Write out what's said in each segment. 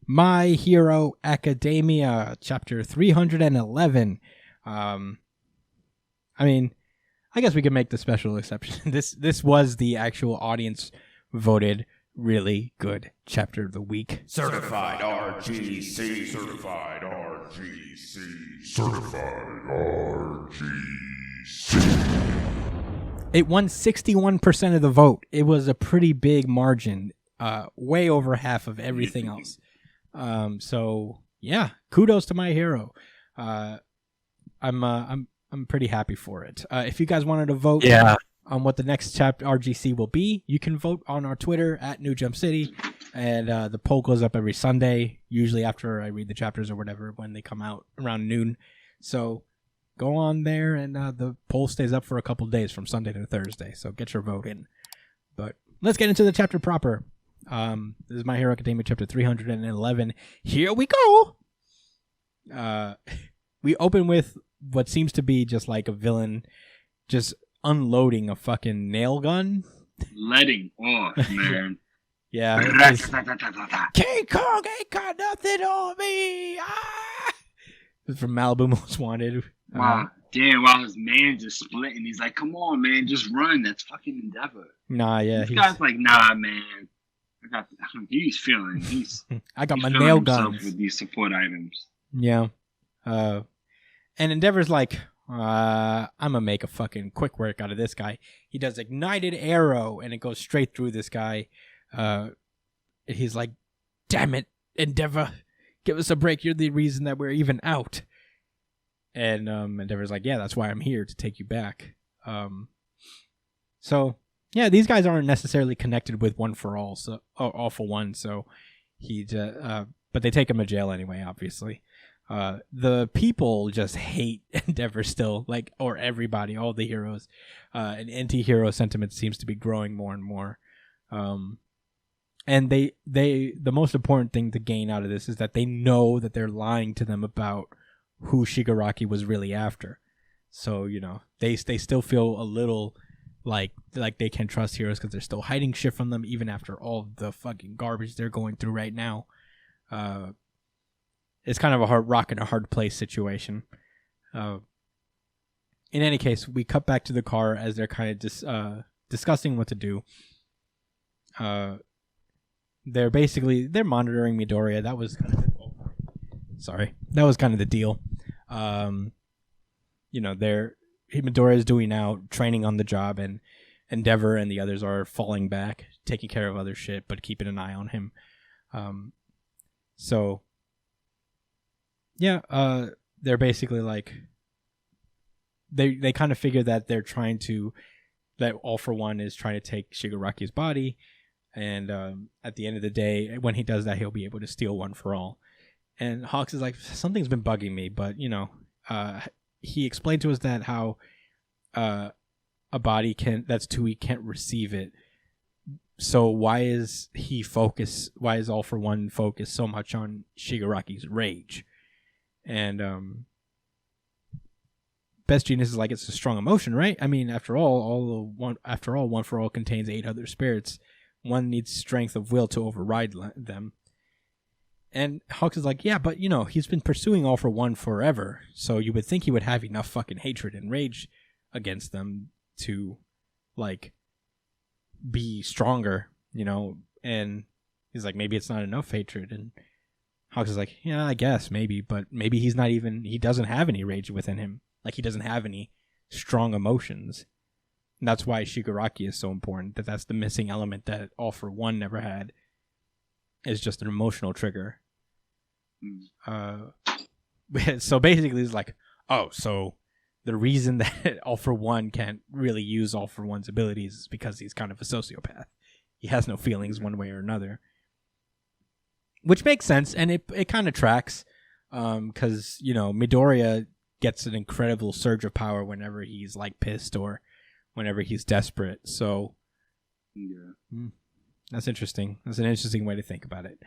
My Hero Academia, chapter 311. I mean, I guess we could make the special exception. This was the actual audience voted really good chapter of the week. Certified RGC. Certified RGC. Certified RGC. It won 61% of the vote. It was a pretty big margin, way over half of everything else. So yeah, kudos to My Hero. I'm pretty happy for it. If you guys wanted to vote on what the next chapter RGC will be, you can vote on our Twitter at New Jump City, and the poll goes up every Sunday, usually after I read the chapters or whatever when they come out around noon. So go on there, and the poll stays up for a couple days from Sunday to Thursday. So get your vote in. But let's get into the chapter proper. This is My Hero Academia chapter 311. Here we go. We open with what seems to be just like a villain just unloading a fucking nail gun. Letting off, man. Yeah. King Kong ain't got nothing on me. Ah! It's from Malibu Most Wanted. Wow. Damn, while his man's just splitting, he's like, come on, man, just run. That's fucking Endeavor. Nah, yeah. This guy's like, nah, man. He's feeling. I got my nail guns with these support items. Yeah. And Endeavor's like, I'm gonna make a fucking quick work out of this guy. He does ignited arrow, and it goes straight through this guy. He's like, damn it, Endeavor, give us a break. You're the reason that we're even out. And Endeavor's like, yeah, that's why I'm here, to take you back. So yeah, these guys aren't necessarily connected with One for All, so All for One. So but they take him to jail anyway, obviously. The people just hate Endeavor still, like, or everybody, all the heroes. An anti-hero sentiment seems to be growing more and more. And the most important thing to gain out of this is that they know that they're lying to them about who Shigaraki was really after. So, you know, they still feel a little like they can trust heroes because they're still hiding shit from them even after all the fucking garbage they're going through right now. It's kind of a hard rock and a hard place situation. In any case, we cut back to the car as they're kind of discussing what to do. They're monitoring Midoriya. That was kind of the deal. You know, Midoriya is doing now training on the job, and Endeavor and the others are falling back, taking care of other shit, but keeping an eye on him. So yeah, they're basically like they kind of figure that that All for One is trying to take Shigaraki's body, and at the end of the day, when he does that, he'll be able to steal One for All. And Hawks is like, something's been bugging me, but you know, he explained to us that how a body that's too weak can't receive it. So why is All for One focused so much on Shigaraki's rage? And Best Genius is like, it's a strong emotion, right? I mean, after all, One for All contains 8 other spirits. One needs strength of will to override them. And Hawks is like, yeah, but you know, he's been pursuing All for One forever, so you would think he would have enough fucking hatred and rage against them to, like, be stronger, you know? And he's like, maybe it's not enough hatred. And Hawks is like, yeah, I guess, maybe, but maybe he doesn't have any rage within him. Like, he doesn't have any strong emotions. And that's why Shigaraki is so important, that's the missing element that All for One never had, is just an emotional trigger. So basically it's like, oh, so the reason that All for One can't really use All for One's abilities is because he's kind of a sociopath. He has no feelings one way or another. Which makes sense, and it kind of tracks, because, you know, Midoriya gets an incredible surge of power whenever he's, like, pissed or whenever he's desperate. So, yeah. That's interesting. That's an interesting way to think about it.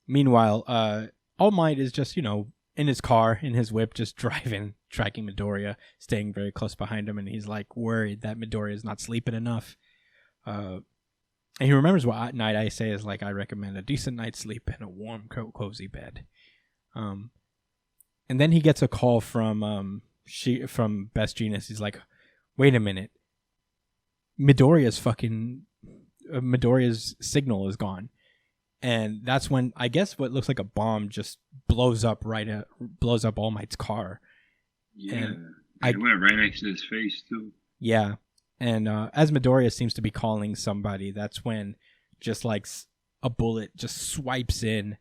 Meanwhile, All Might is just, you know, in his car, in his whip, just driving, tracking Midoriya, staying very close behind him, and he's, like, worried that Midoriya is not sleeping enough. And he remembers what night I say is like, I recommend a decent night's sleep and a warm, cozy bed. And then he gets a call from Best Genius. He's like, wait a minute. Midoriya's signal is gone. And that's when, I guess, what looks like a bomb just blows up All Might's car. Yeah. And it went right next to his face, too. Yeah. And as Midoriya seems to be calling somebody, that's when just like a bullet just swipes in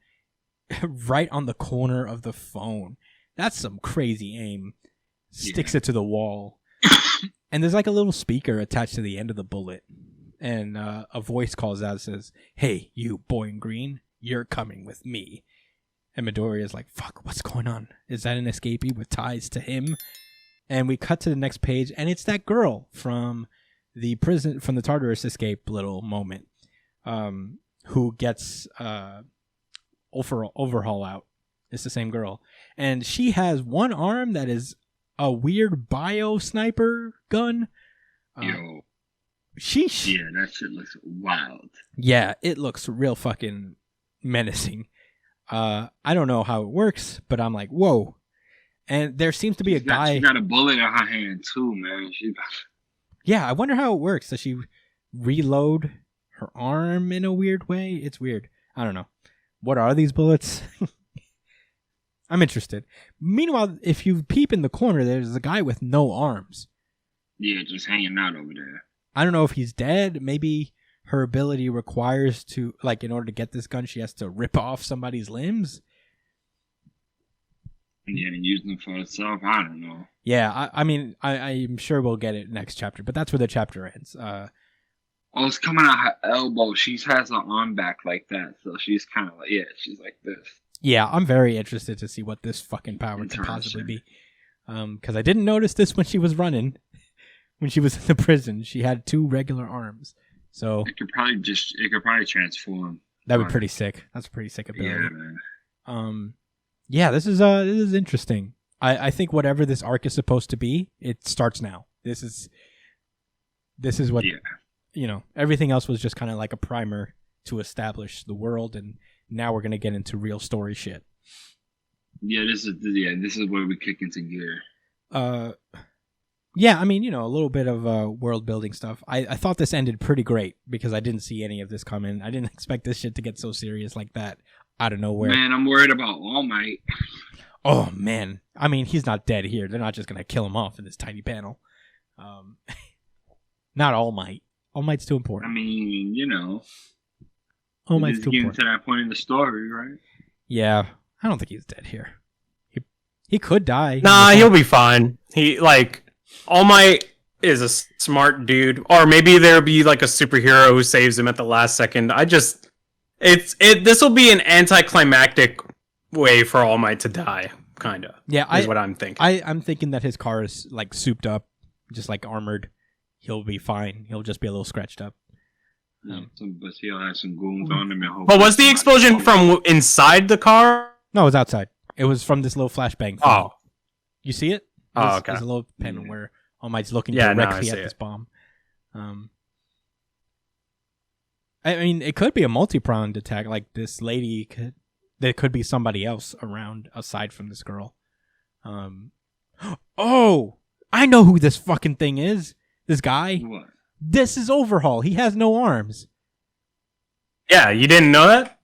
right on the corner of the phone. That's some crazy aim. Sticks it to the wall. And there's like a little speaker attached to the end of the bullet. And a voice calls out and says, "Hey, you boy in green, you're coming with me." And Midoriya's like, fuck, what's going on? Is that an escapee with ties to him? And we cut to the next page, and it's that girl from the Tartarus escape little moment, who gets overhaul out. It's the same girl, and she has one arm that is a weird bio sniper gun. Yo, sheesh. Yeah, that shit looks wild. Yeah, it looks real fucking menacing. I don't know how it works, but I'm like, whoa. And there seems to be a guy. She got a bullet in her hand too, man. Yeah, I wonder how it works. Does she reload her arm in a weird way? It's weird. I don't know. What are these bullets? I'm interested. Meanwhile, if you peep in the corner, there's a guy with no arms. Yeah, just hanging out over there. I don't know if he's dead. Maybe her ability requires to, like, in order to get this gun, she has to rip off somebody's limbs. Yeah, and use them for itself. I don't know. Yeah, I mean, I'm sure we'll get it next chapter, but that's where the chapter ends. It's coming out her elbow. She has her arm back like that, so she's kind of like, she's like this. Yeah, I'm very interested to see what this fucking power could possibly be. Because I didn't notice this when she was running. When she was in the prison, she had 2 regular arms. So it could probably transform. That would be pretty sick. That's a pretty sick ability. Yeah, man. Yeah, this is interesting. I think whatever this arc is supposed to be, it starts now. This is what everything else was just kind of like a primer to establish the world, and now we're gonna get into real story shit. Yeah, this is where we kick into gear. Yeah, I mean, a little bit of world building stuff. I thought this ended pretty great because I didn't see any of this coming. I didn't expect this shit to get so serious like that out of nowhere. Man, I'm worried about All Might. Oh, man. I mean, he's not dead here. They're not just going to kill him off in this tiny panel. Not All Might. All Might's too important. I mean, All Might's too important. Getting to that point in the story, right? Yeah. I don't think he's dead here. He could die. Nah, he'll be fine. All Might is a smart dude. Or maybe there'll be like a superhero who saves him at the last second. This will be an anticlimactic way for All Might to die, kind of. Yeah, is what I'm thinking. I'm thinking that his car is like souped up, just like armored. He'll be fine. He'll just be a little scratched up. But he'll have some goons on him. But was the explosion from inside the car? No, it was outside. It was from this little flashbang. Oh. You see it? Okay. There's a little pen where All Might's looking directly at this bomb. I mean, it could be a multi-pronged attack. Like this lady there could be somebody else around aside from this girl. Oh, I know who this fucking thing is. This guy. What? This is Overhaul. He has no arms. Yeah, you didn't know that?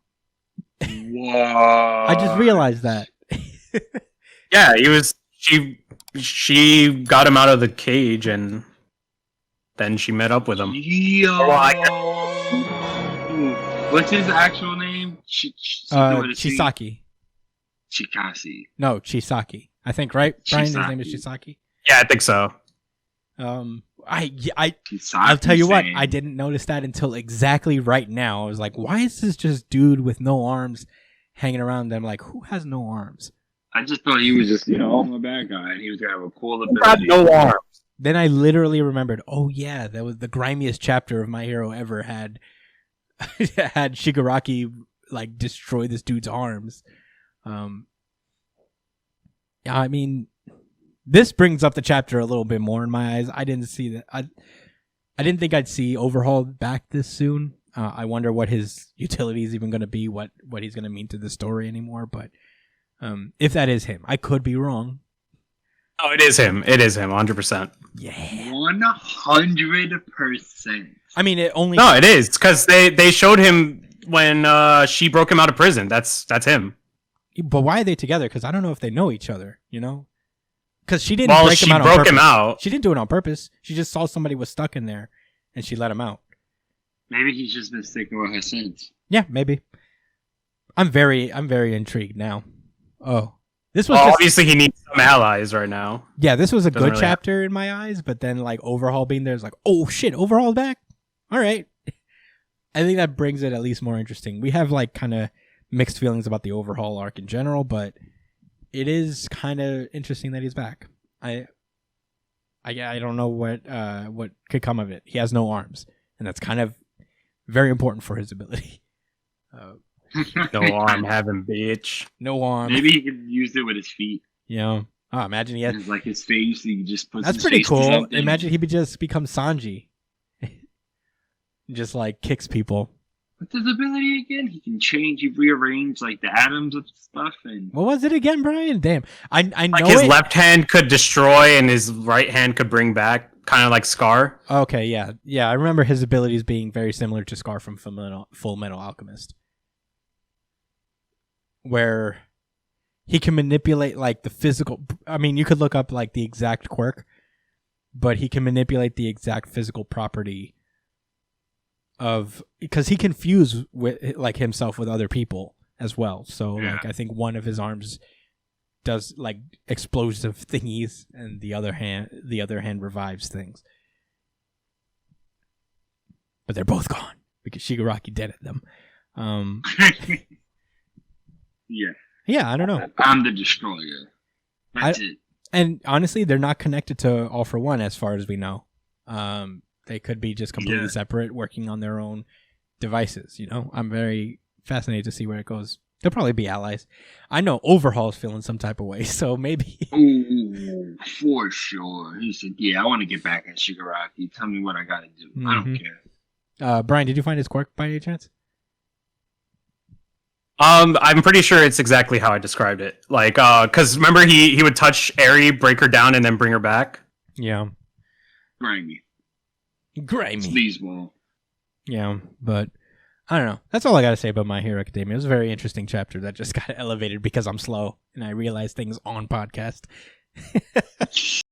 Whoa! I just realized that. Yeah, he was. She got him out of the cage, and then she met up with him. Yo! What's his actual name? Chisaki. Chikasi. No, Chisaki. I think, right? Brian, his name is Chisaki. Yeah, I think so. I'll tell you what, I didn't notice that until exactly right now. I was like, why is this just dude with no arms hanging around? And I'm like, who has no arms? I just thought he was just, a bad guy, and he was gonna have a cool ability. Got no arms. Then I literally remembered, oh yeah, that was the grimiest chapter of My Hero ever had Shigaraki like destroy this dude's arms. Yeah, I mean, this brings up the chapter a little bit more in my eyes. I didn't see that. I didn't think I'd see Overhaul back this soon. I wonder what his utility is even going to be, what he's going to mean to the story anymore. But if that is him, I could be wrong. Oh, it is him. It is him, 100%. Yeah, 100%. I mean, it only. No, it is because they showed him when she broke him out of prison. That's him. But why are they together? Because I don't know if they know each other. You know, because she didn't Well, break she him out. broke him out. She didn't do it on purpose. She just saw somebody was stuck in there, and she let him out. Maybe he's just been sticking with her since. Yeah, maybe. I'm very intrigued now. Oh, this was Well, obviously he needs some allies right now. Yeah, this was a Doesn't good really chapter in my eyes, but then like Overhaul being there is like, oh shit, Overhaul back. All right, I think that brings it at least more interesting. We have like kind of mixed feelings about the Overhaul arc in general, but it is kind of interesting that he's back. I don't know what could come of it. He has no arms, and that's kind of very important for his ability. No arm having bitch. No arm. Maybe he could use it with his feet. You know. Oh, imagine he had. It's like his face. He just puts. That's his pretty face to cool. something. Imagine he would just become Sanji. Just like kicks people. What's his ability again? He can change. He rearrange like the atoms of stuff and. What was it again, Brian? Damn, I know Like his it. left hand could destroy and his right hand could bring back, kind of like Scar. Okay, yeah. I remember his abilities being very similar to Scar from Full Metal Alchemist, where he can manipulate like the physical. I mean, you could look up like the exact quirk, but he can manipulate the exact physical property of, because he can fuse with like himself with other people as well. So like I think one of his arms does like explosive thingies, and the other hand revives things. But they're both gone because Shigaraki dead at them. Yeah. Yeah, I don't know. I'm the destroyer. That's it. And honestly, they're not connected to All for One as far as we know. They could be just completely separate, working on their own devices. You know, I'm very fascinated to see where it goes. They'll probably be allies. I know Overhaul's feeling some type of way, so maybe. Ooh, for sure. He said, "Yeah, I want to get back at Shigaraki. Tell me what I got to do. I don't care." Brian, did you find his quirk by any chance? I'm pretty sure it's exactly how I described it. Like, because remember he would touch Eri, break her down, and then bring her back. Yeah. Grimy. Sleazeball. Yeah, but I don't know. That's all I got to say about My Hero Academia. It was a very interesting chapter that just got elevated because I'm slow and I realize things on podcast.